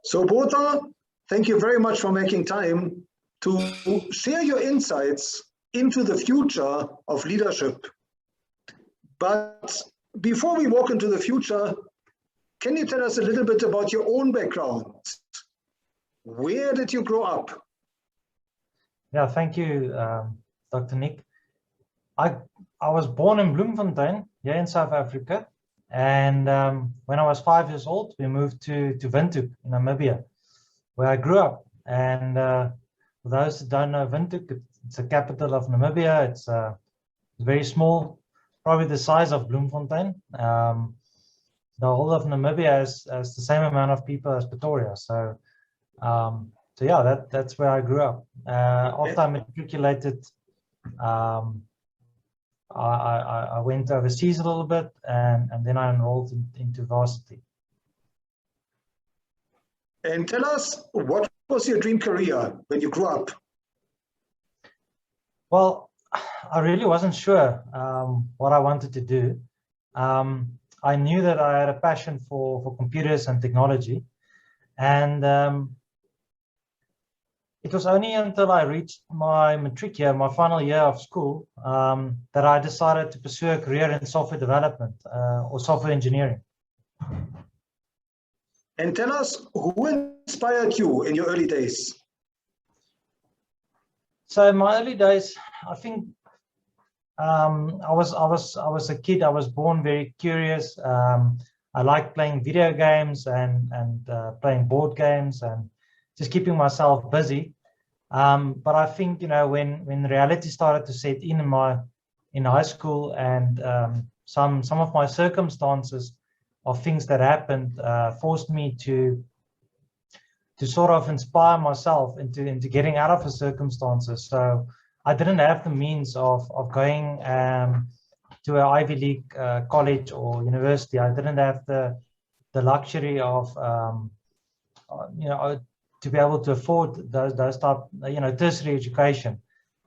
So Botha, thank you very much for making time to share your insights into the future of leadership. But before we walk into the future, can you tell us a little bit about your own background? Where did you grow up? Yeah, thank you, Dr. Nick. I was born in Bloemfontein, here in South Africa. And when I was 5 years old, we moved to Windhoek in Namibia, where I grew up. And for those who don't know Windhoek, it's the capital of Namibia. It's very small, probably the size of Bloemfontein. The whole of Namibia has the same amount of people as Pretoria. So yeah, that's where I grew up. After I matriculated, I went overseas a little bit, and then I enrolled into varsity. And tell us, what was your dream career when you grew up? Well, I really wasn't sure what I wanted to do. I knew that I had a passion for computers and technology, and it was only until I reached my matric year, my final year of school, that I decided to pursue a career in software development or software engineering. And tell us, who inspired you in your early days? So in my early days, I think I was a kid. I was born very curious. I liked playing video games and playing board games and just keeping myself busy. But I think, you know, when reality started to set in high school, and some of my circumstances of things that happened forced me to sort of inspire myself into getting out of the circumstances. So I didn't have the means of going to an Ivy League college or university. I didn't have the luxury of you know, to be able to afford those type, you know, tertiary education.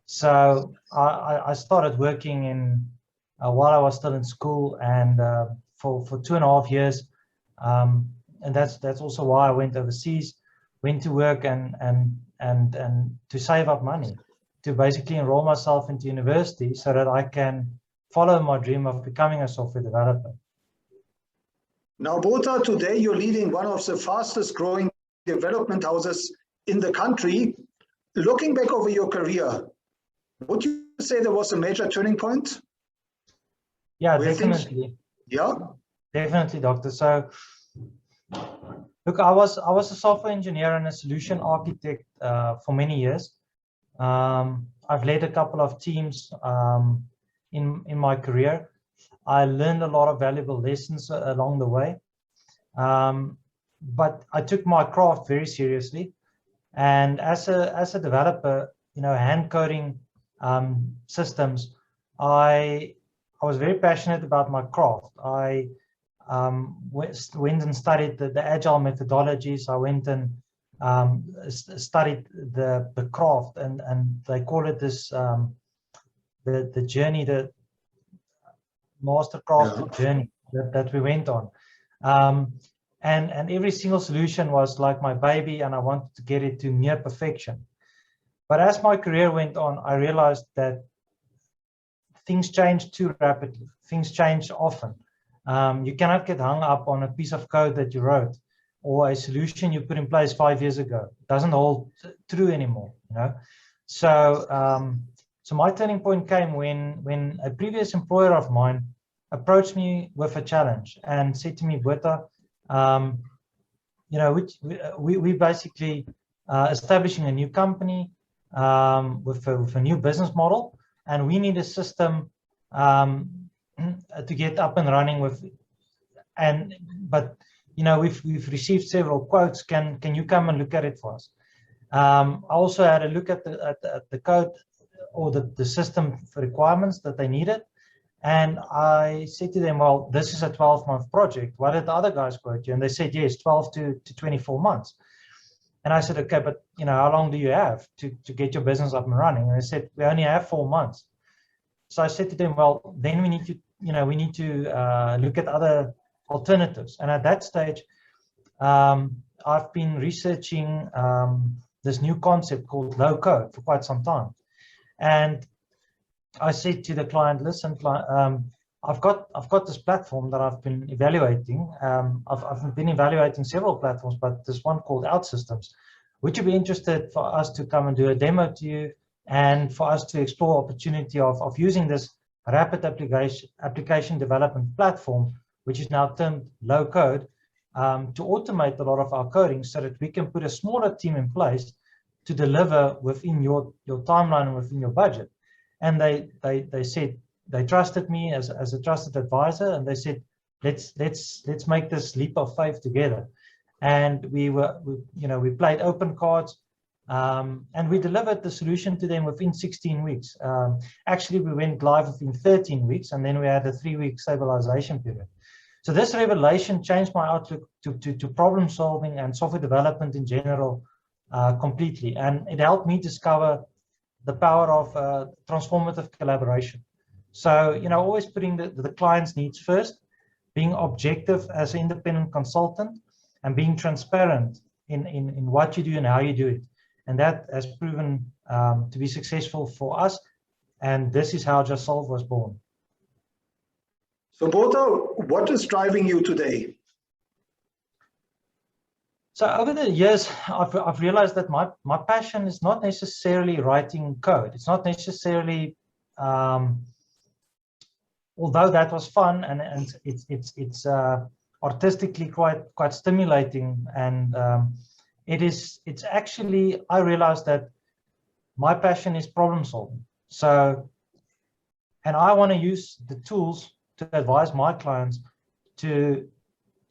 So I started working in while I was still in school, and for 2.5 years, and that's also why I went overseas, went to work and to save up money to basically enroll myself into university so that I can follow my dream of becoming a software developer. Now, Botha, today you're leading one of the fastest growing development houses in the country. Looking back over your career, would you say there was a major turning point? Yeah, definitely. Definitely, Doctor. So look, I was a software engineer and a solution architect for many years. I've led a couple of teams in my career. I learned a lot of valuable lessons along the way. But I took my craft very seriously, and as a developer, you know, hand coding systems, I was very passionate about my craft. I went and studied the agile methodologies. I went and studied the craft, and they call it this the journey, the Mastercraft Journey that we went on. And every single solution was like my baby, and I wanted to get it to near perfection. But as my career went on, I realized that things change too rapidly. Things change often. You cannot get hung up on a piece of code that you wrote or a solution you put in place 5 years ago. It doesn't hold true anymore, you know. So so my turning point came when a previous employer of mine approached me with a challenge and said to me, Botha, you know, we basically establishing a new company with a new business model, and we need a system to get up and running with. But you know, we've received several quotes. Can you come and look at it for us? I also had a look at the code or the system requirements that they needed. And I said to them, well, this is a 12-month project. What did the other guys quote you? And they said, yes, 12 to 24 months. And I said, okay, but you know, how long do you have to get your business up and running? And they said, we only have 4 months. So I said to them, well, then we need to, you know, we need to look at other alternatives. And at that stage, I've been researching this new concept called low code for quite some time. And I said to the client, listen, I've got this platform that I've been evaluating. I've been evaluating several platforms, but this one called Outsystems. Would you be interested for us to come and do a demo to you and for us to explore opportunity of using this rapid application development platform, which is now termed low code, to automate a lot of our coding so that we can put a smaller team in place to deliver within your timeline and within your budget. And they said they trusted me as a trusted advisor, and they said, let's make this leap of faith together. And we played open cards, and we delivered the solution to them within 16 weeks. Actually, we went live within 13 weeks, and then we had a 3-week stabilization period. So this revelation changed my outlook to problem solving and software development in general completely. And it helped me discover the power of transformative collaboration. So, always putting the client's needs first, being objective as an independent consultant, and being transparent in what you do and how you do it. And that has proven to be successful for us. And this is how JustSolve was born. So Botha, what is driving you today? So over the years, I've realized that my passion is not necessarily writing code. It's not necessarily, although that was fun and it's artistically quite stimulating, and it's actually, I realized that my passion is problem solving. So, and I want to use the tools to advise my clients to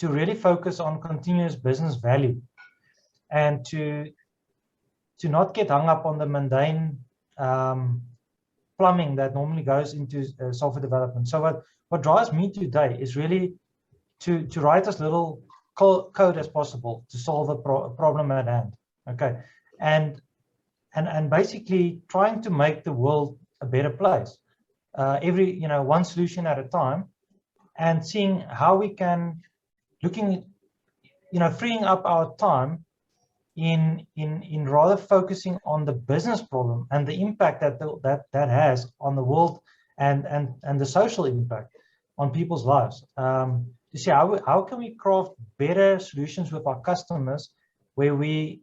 really focus on continuous business value, and to not get hung up on the mundane plumbing that normally goes into software development. So what drives me today is really to write as little code as possible to solve a problem at hand. Okay, and basically trying to make the world a better place, one solution at a time, and seeing how we can, looking at, freeing up our time in rather focusing on the business problem and the impact that has on the world and the social impact on people's lives. To see how can we craft better solutions with our customers, where we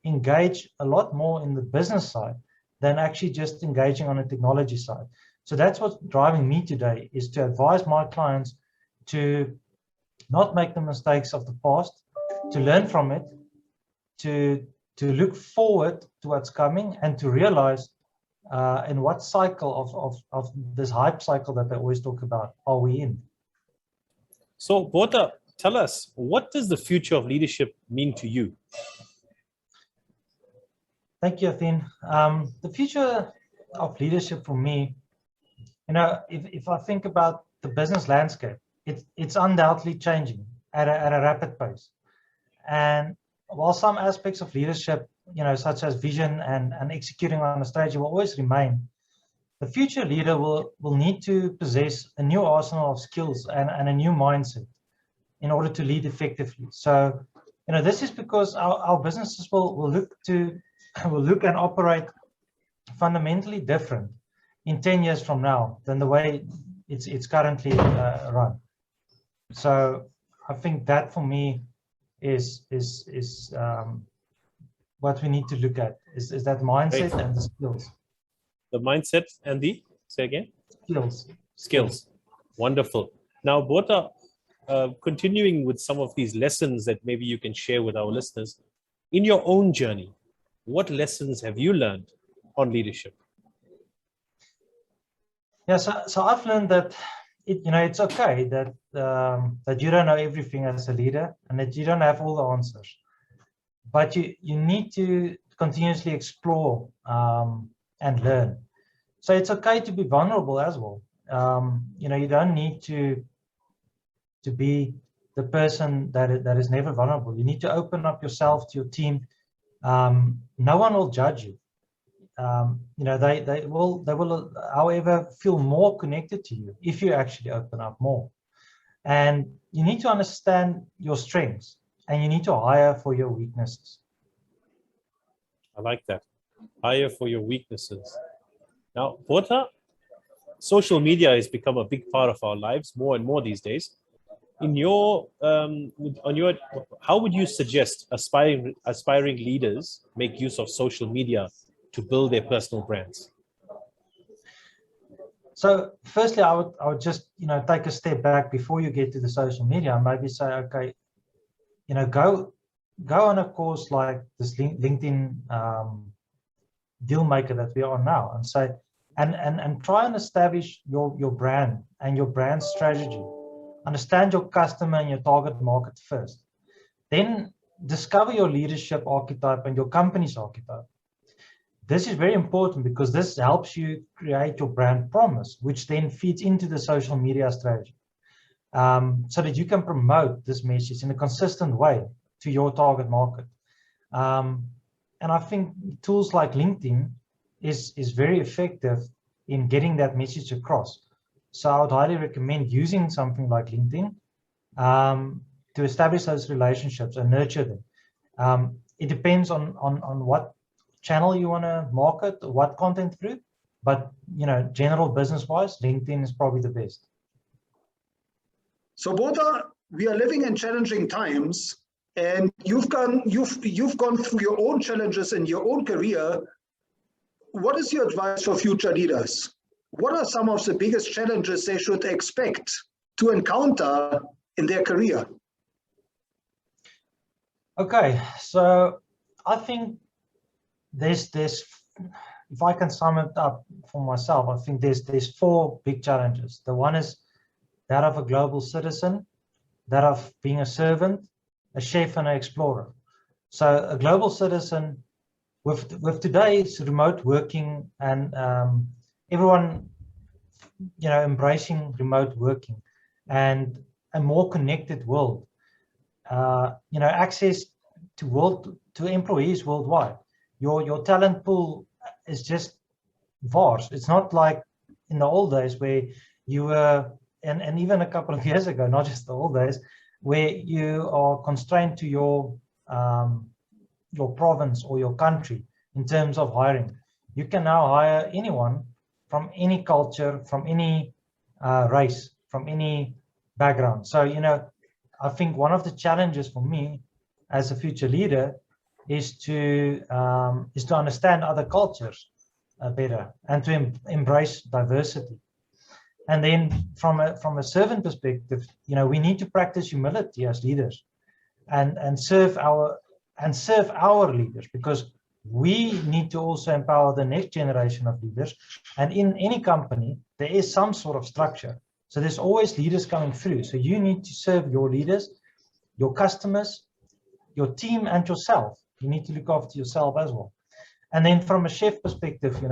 engage a lot more in the business side than actually just engaging on the technology side. So that's what's driving me today, is to advise my clients to not make the mistakes of the past, to learn from it, to look forward to what's coming, and to realize in what cycle of this hype cycle that they always talk about are we in. So Botha, tell us, what does the future of leadership mean to you? Thank you, Athene. The future of leadership for me, if I think about the business landscape, it's undoubtedly changing at a rapid pace. And while some aspects of leadership, such as vision and executing on a strategy, will always remain, the future leader will need to possess a new arsenal of skills and a new mindset in order to lead effectively. So, this is because our businesses will look and operate fundamentally different in 10 years from now than the way it's currently run. So I think that for me is what we need to look at, is that mindset and the skills. The mindset and the, say again? Skills. Wonderful. Now, Botha, continuing with some of these lessons that maybe you can share with our listeners, in your own journey, what lessons have you learned on leadership? Yeah, so I've learned that it's okay that you don't know everything as a leader, and that you don't have all the answers, but you need to continuously explore and learn. So it's okay to be vulnerable as well. You don't need to be the person that is never vulnerable. You need to open up yourself to your team. No one will judge you. They will, however, feel more connected to you if you actually open up more. And you need to understand your strengths. and you need to hire for your weaknesses. I like that. Hire for your weaknesses. Now, Botha, social media has become a big part of our lives more and more these days. In your, how would you suggest aspiring leaders make use of social media to build their personal brands? So firstly, I would just, take a step back before you get to the social media and maybe say, okay, go on a course like this LinkedIn deal maker that we are on now, and say, and try and establish your brand and your brand strategy. Understand your customer and your target market first. Then discover your leadership archetype and your company's archetype. This is very important because this helps you create your brand promise, which then feeds into the social media strategy, so that you can promote this message in a consistent way to your target market. And I think tools like LinkedIn is very effective in getting that message across. So I would highly recommend using something like LinkedIn to establish those relationships and nurture them. It depends on what channel you want to market, what content through, but general business-wise, LinkedIn is probably the best. So Botha, we are living in challenging times, and you've gone through your own challenges in your own career. What is your advice for future leaders? What are some of the biggest challenges they should expect to encounter in their career? Okay, so I think there's if I can sum it up for myself, I think there's 4 big challenges. The one is that of a global citizen, that of being a servant, a chef, and an explorer. So a global citizen, with today's remote working and everyone embracing remote working and a more connected world, access to employees worldwide. Your talent pool is just vast. It's not like in the old days where you were, and even a couple of years ago, not just the old days, where you are constrained to your province or your country in terms of hiring. You can now hire anyone from any culture, from any race, from any background. So, I think one of the challenges for me as a future leader is to understand other cultures better and to embrace diversity. And then from a servant perspective, we need to practice humility as leaders and serve our leaders, because we need to also empower the next generation of leaders. And in any company, there is some sort of structure. So there's always leaders coming through. So you need to serve your leaders, your customers, your team, and yourself. You need to look after yourself as well. And then from a chef perspective,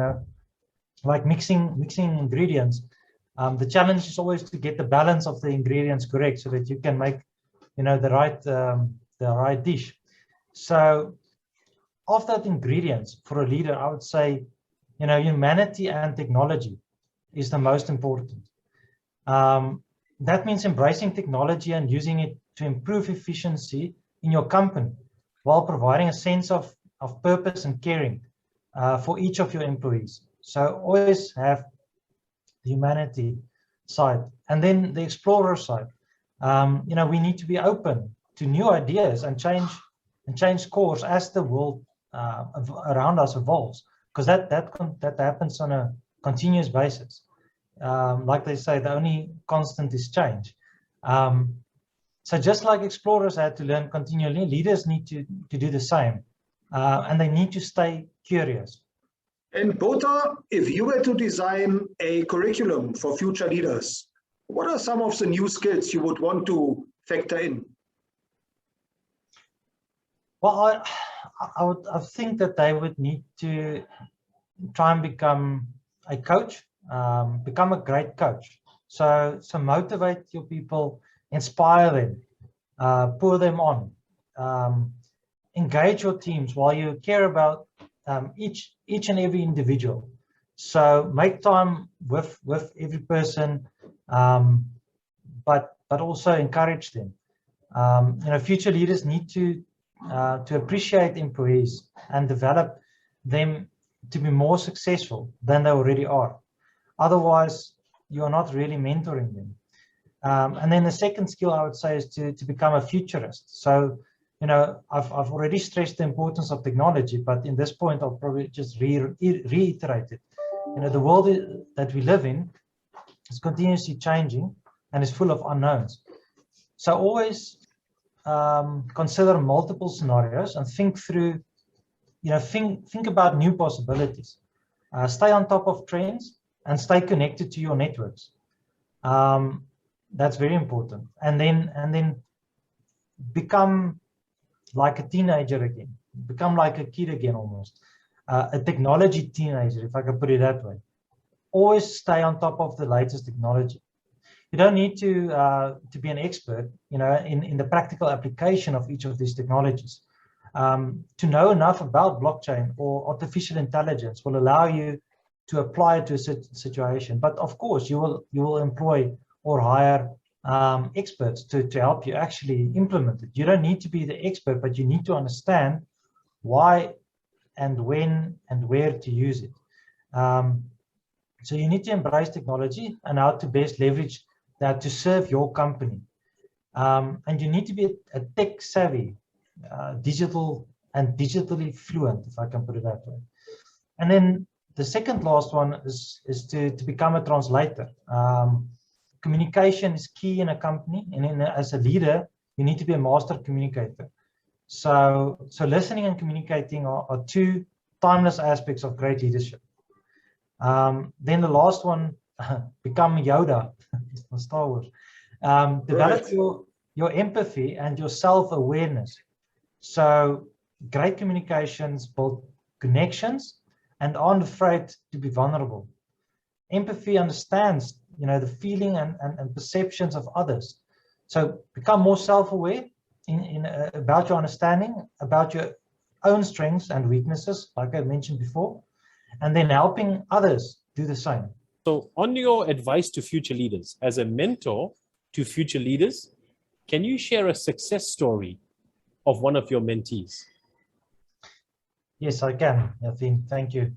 like mixing ingredients, the challenge is always to get the balance of the ingredients correct so that you can make, the right dish. So of that ingredients for a leader, I would say, humanity and technology is the most important. That means embracing technology and using it to improve efficiency in your company while providing a sense of purpose and caring for each of your employees. So always have the humanity side, and then the explorer side. We need to be open to new ideas and change course as the world around us evolves, because that happens on a continuous basis. Like they say, the only constant is change. So just like explorers had to learn continually, leaders need to do the same, and they need to stay curious. And Botha, if you were to design a curriculum for future leaders, what are some of the new skills you would want to factor in? Well, I think that they would need to try and become a coach, become a great coach. So motivate your people, inspire them, pour them on, engage your teams while you care about each and every individual. So make time with every person, but also encourage them. Future leaders need to appreciate employees and develop them to be more successful than they already are. Otherwise, you're not really mentoring them. And then the second skill I would say is to become a futurist. So, I've already stressed the importance of technology, but in this point, I'll probably just reiterate it. The world that we live in is continuously changing and is full of unknowns. So always consider multiple scenarios and think through, think about new possibilities. Stay on top of trends and stay connected to your networks. That's very important. And then become like a teenager again. Become like a kid again almost. A technology teenager, if I can put it that way. Always stay on top of the latest technology. You don't need to be an expert, in the practical application of each of these technologies. To know enough about blockchain or artificial intelligence will allow you to apply it to a situation. But of course, you will employ or hire experts to help you actually implement it. You don't need to be the expert, but you need to understand why and when and where to use it. So you need to embrace technology and how to best leverage that to serve your company. And you need to be a tech savvy, digital and digitally fluent, if I can put it that way. And then the second last one is to become a translator. Communication is key in a company, and as a leader, you need to be a master communicator. So listening and communicating are two timeless aspects of great leadership. Then the last one, become Yoda, Star Wars. Develop your empathy and your self-awareness. So great communications build connections and aren't afraid to be vulnerable. Empathy understands, the feeling and perceptions of others. So become more self-aware about your understanding, about your own strengths and weaknesses, like I mentioned before, and then helping others do the same. So on your advice to future leaders, as a mentor to future leaders, can you share a success story of one of your mentees? Yes, I can. Thank you.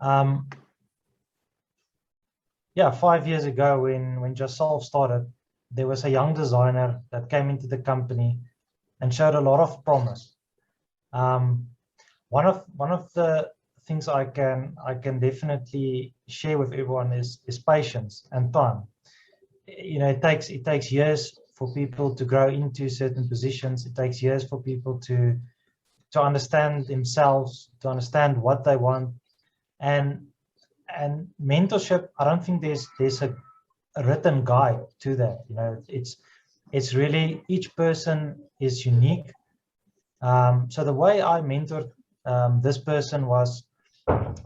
5 years ago when JustSolve started, there was a young designer that came into the company and showed a lot of promise. One of the things I can definitely share with everyone is patience and time. It takes years for people to grow into certain positions. It takes years for people to understand themselves, to understand what they want, and mentorship. I don't think there's a written guide to that. It's really each person is unique. So the way I mentored this person was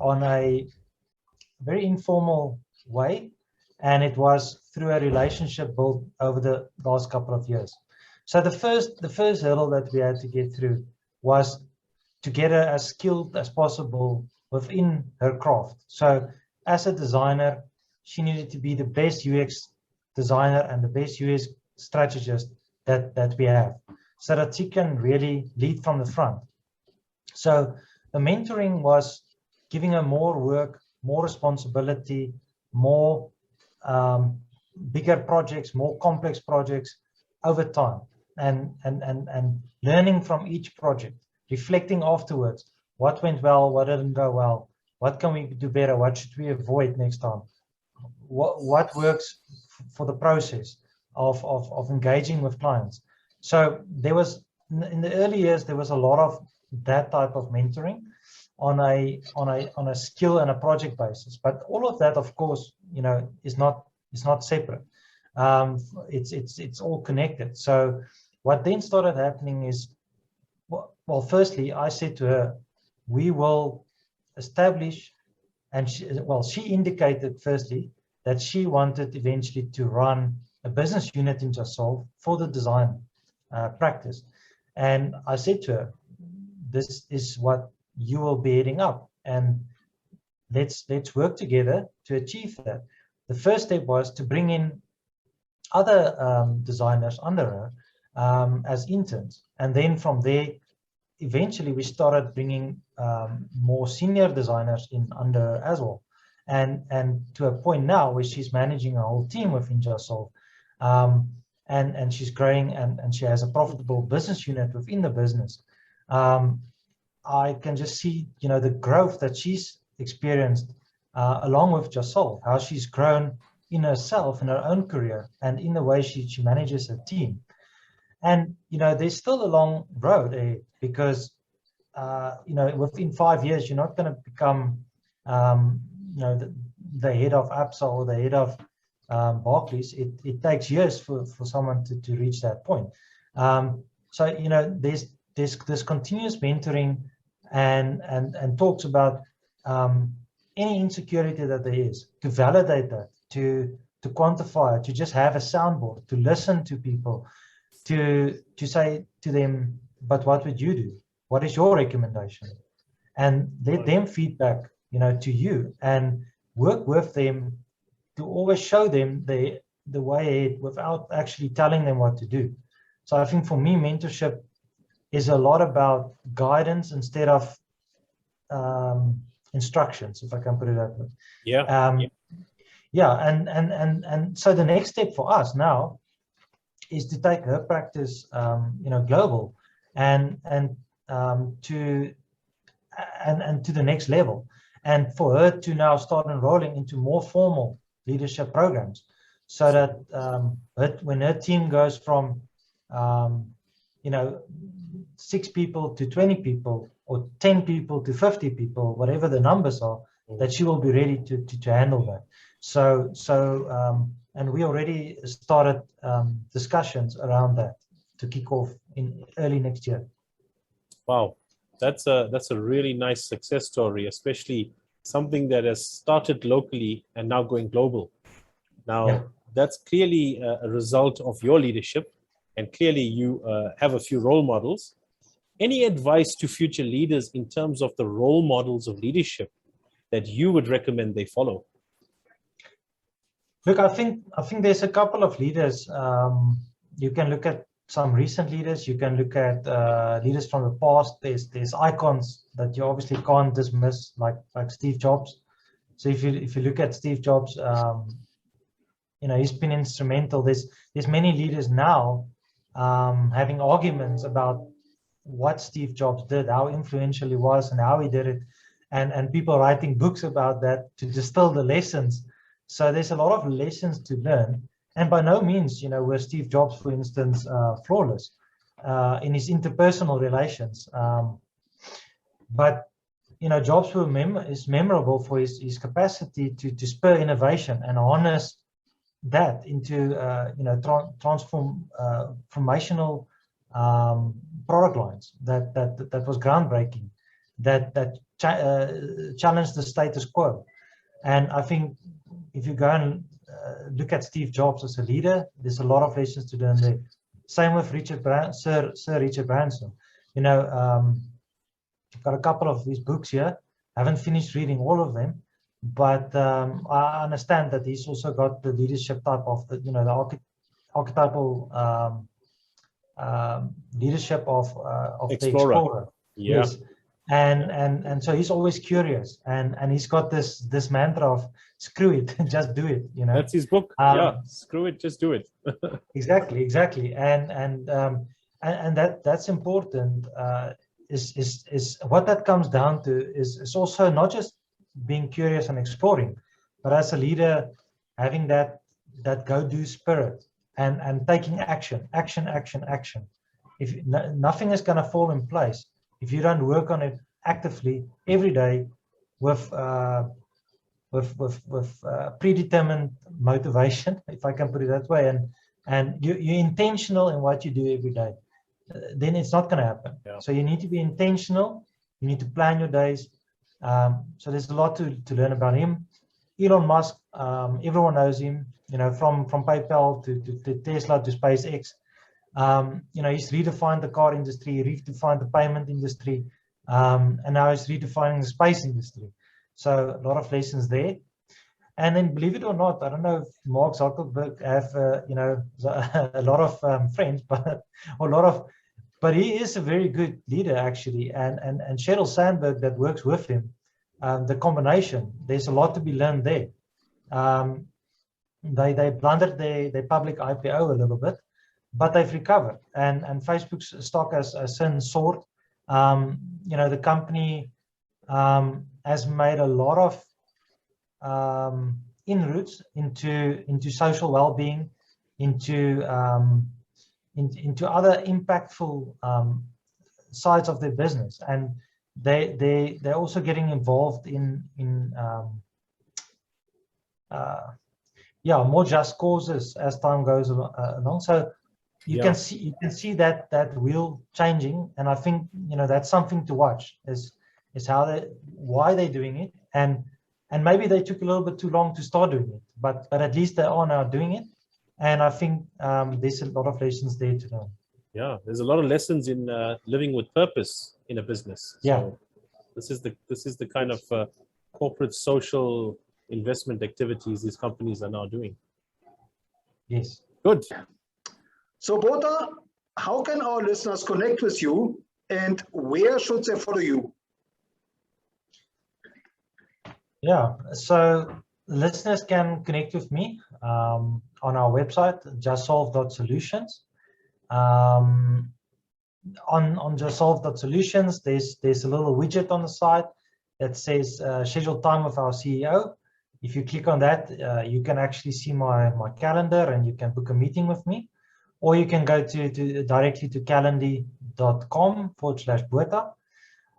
on a very informal way, and it was through a relationship built over the last couple of years. So the first hurdle that we had to get through was to get her as skilled as possible within her craft. So as a designer, she needed to be the best UX designer and the best UX strategist that we have, so that she can really lead from the front. So the mentoring was giving her more work, more responsibility, more bigger projects, more complex projects over time, and learning from each project, reflecting afterwards, what went well, what didn't go well, what can we do better, what should we avoid next time, what works for the process of engaging with clients. So there was, in the early years, there was a lot of that type of mentoring on a skill and a project basis. But all of that, of course, is not separate. It's all connected. So what then started happening is, well, firstly, I said to her, we will establish, and she indicated firstly that she wanted eventually to run a business unit in JustSolve for the design practice. And I said to her, this is what you will be heading up, and let's work together to achieve that. The first step was to bring in other designers under her as interns. And then from there, eventually we started bringing more senior designers in under as well. And to a point now where she's managing a whole team within JustSolve. And she's growing, and she has a profitable business unit within the business. I can just see, the growth that she's experienced along with JustSolve, how she's grown in herself, in her own career, and in the way she manages her team. And, there's still a long road because, within 5 years, you're not going to become, the head of APSA or the head of Barclays. It takes years for someone to reach that point. So, there's this continuous mentoring and talks about any insecurity that there is, to validate that, to quantify it, to just have a soundboard, to listen to people, to say to them, but what would you do? What is your recommendation? And let them feedback, to you, and work with them to always show them the way ahead without actually telling them what to do. So I think for me, mentorship is a lot about guidance instead of instructions, if I can put it that way. And so the next step for us now is to take her practice, global, and to the next level, and for her to now start enrolling into more formal leadership programs, so that when her team goes from 6 people to 20 people, or 10 people to 50 people, whatever the numbers are, that she will be ready to handle that. So and we already started discussions around that to kick off in early next year. Wow, that's a really nice success story, especially something that has started locally and now going global. Now, that's clearly a result of your leadership, and clearly you have a few role models. Any advice to future leaders in terms of the role models of leadership that you would recommend they follow? Look, I think there's a couple of leaders. You can look at some recent leaders. You can look at leaders from the past. There's icons that you obviously can't dismiss, like Steve Jobs. So if you look at Steve Jobs, he's been instrumental. There's many leaders now having arguments about what Steve Jobs did, how influential he was, and how he did it, and people writing books about that to distill the lessons. So there's a lot of lessons to learn, and by no means, were Steve Jobs, for instance, flawless in his interpersonal relations. But Jobs is memorable for his capacity to spur innovation and harness that into transformational product lines that was groundbreaking, that challenged the status quo. And I think if you go and look at Steve Jobs as a leader, there's a lot of lessons to learn there. Same with Sir Richard Branson. I've got a couple of these books here. I haven't finished reading all of them, but I understand that he's also got the leadership type of the archetypal leadership of the explorer. Yes. And so he's always curious, and he's got this mantra of screw it, just do it. That's his book. Screw it, just do it. exactly, and that's important. Is what that comes down to is also not just being curious and exploring, but as a leader having that go-do spirit and taking action. If nothing is going to fall in place if you don't work on it actively every day with predetermined motivation, if I can put it that way, and you're intentional in what you do every day, then it's not going to happen. So you need to be intentional. You need to plan your days. So there's a lot to learn about him. Elon Musk, everyone knows him, from PayPal to Tesla to SpaceX. He's redefined the car industry, redefined the payment industry, and now he's redefining the space industry. So a lot of lessons there. And then, believe it or not, I don't know if Mark Zuckerberg have a lot of friends, but he is a very good leader actually. And Sheryl Sandberg that works with him, the combination, there's a lot to be learned there. They blundered their public IPO a little bit, but they've recovered. And Facebook's stock has since soared. The company has made a lot of inroads into social well-being, into other impactful sides of their business, and they're also getting involved in more just causes as time goes along. So you can see that wheel changing, and I think that's something to watch. Is why they're doing it, and maybe they took a little bit too long to start doing it, but at least they are now doing it, and I think there's a lot of lessons there to learn. Yeah, there's a lot of lessons in living with purpose in a business. So this is the kind of corporate social investment activities these companies are now doing. Yes. Good. So Botha, how can our listeners connect with you, and where should they follow you? Yeah, so listeners can connect with me on our website, JustSolve.solutions. On JustSolve.solutions, there's a little widget on the side that says schedule time with our CEO. If you click on that, you can actually see my calendar and you can book a meeting with me. Or you can go directly to calendly.com/Botha.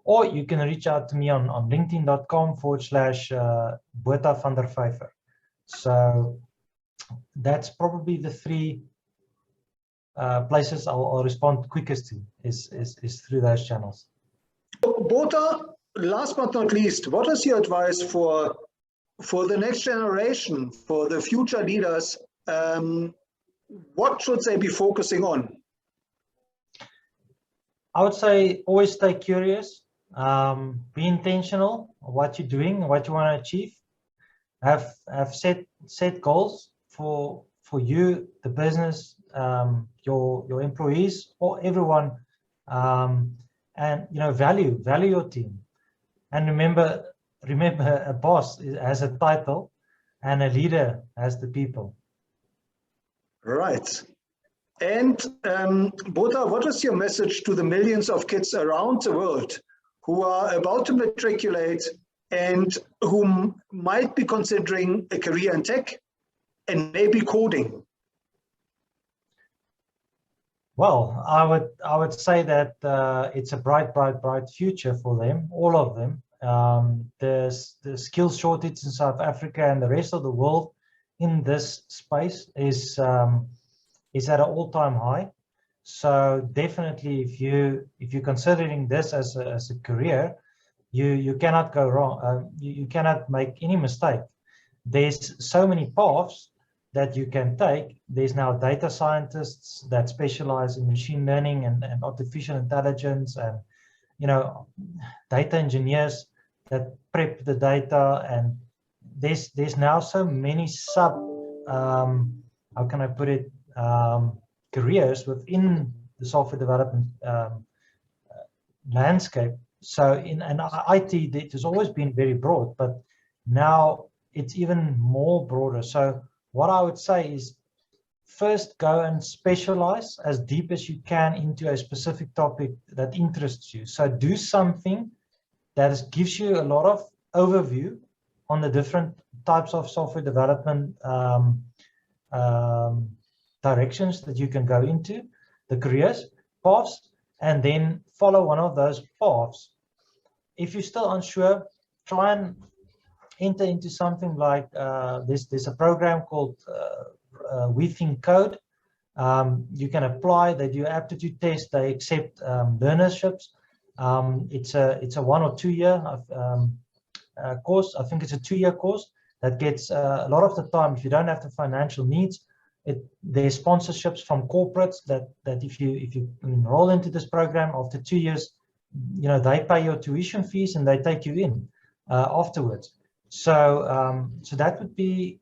Or you can reach out to me on linkedin.com/Botha van der Vyver. So that's probably the three places I'll respond quickest to is through those channels. Botha, last but not least, what is your advice for the next generation, for the future leaders? What should they be focusing on? I would say always stay curious, be intentional of what you're doing, what you want to achieve. Have set goals for you, the business, your employees, or everyone, and value your team. And remember, a boss has a title, and a leader has the people. Right. And Botha, what is your message to the millions of kids around the world who are about to matriculate and who might be considering a career in tech and maybe coding? Well, I would say that it's a bright future for them, all of them. The skills shortage in South Africa and the rest of the world in this space is at an all-time high. So definitely, if you're considering this as a career, you cannot go wrong. You cannot make any mistake. There's so many paths that you can take. There's now data scientists that specialize in machine learning and artificial intelligence, and data engineers that prep the data, and there's now so many how can I put it, careers within the software development landscape. So in IT, it has always been very broad, but now it's even more broader. So what I would say is, first go and specialize as deep as you can into a specific topic that interests you. So do something that gives you a lot of overview on the different types of software development directions that you can go into, the careers paths, and then follow one of those paths. If you're still unsure, try and enter into something like there's a program called We Think Code. You can apply. They do aptitude tests. They accept learnerships. It's a 1 or 2 year course. I think it's a 2-year course that gets a lot of the time, if you don't have the financial needs, there's sponsorships from corporates that if you enroll into this program, after 2 years, they pay your tuition fees and they take you in afterwards. So that would be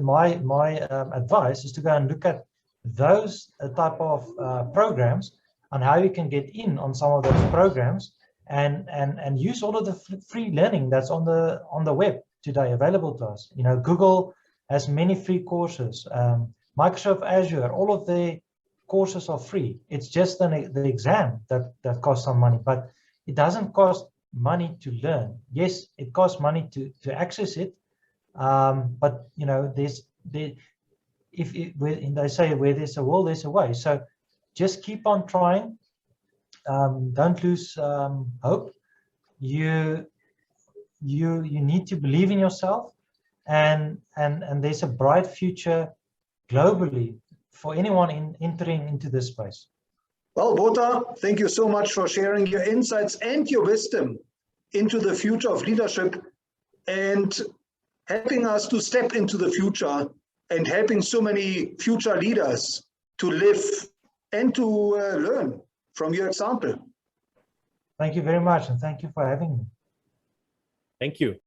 my advice is to go and look at those type of programs and how you can get in on some of those programs and use all of the free learning that's on the web today available to us. You know, Google has many free courses. Microsoft Azure, all of the courses are free. It's just the exam that costs some money, but it doesn't cost money to learn. Yes, it costs money to access it, but you know, they say where there's a will, there's a way. So just keep on trying. Don't lose hope. You need to believe in yourself, and there's a bright future globally for anyone entering into this space. Well, Botha, thank you so much for sharing your insights and your wisdom into the future of leadership and helping us to step into the future and helping so many future leaders to live and to learn from your example. Thank you very much, and thank you for having me. Thank you.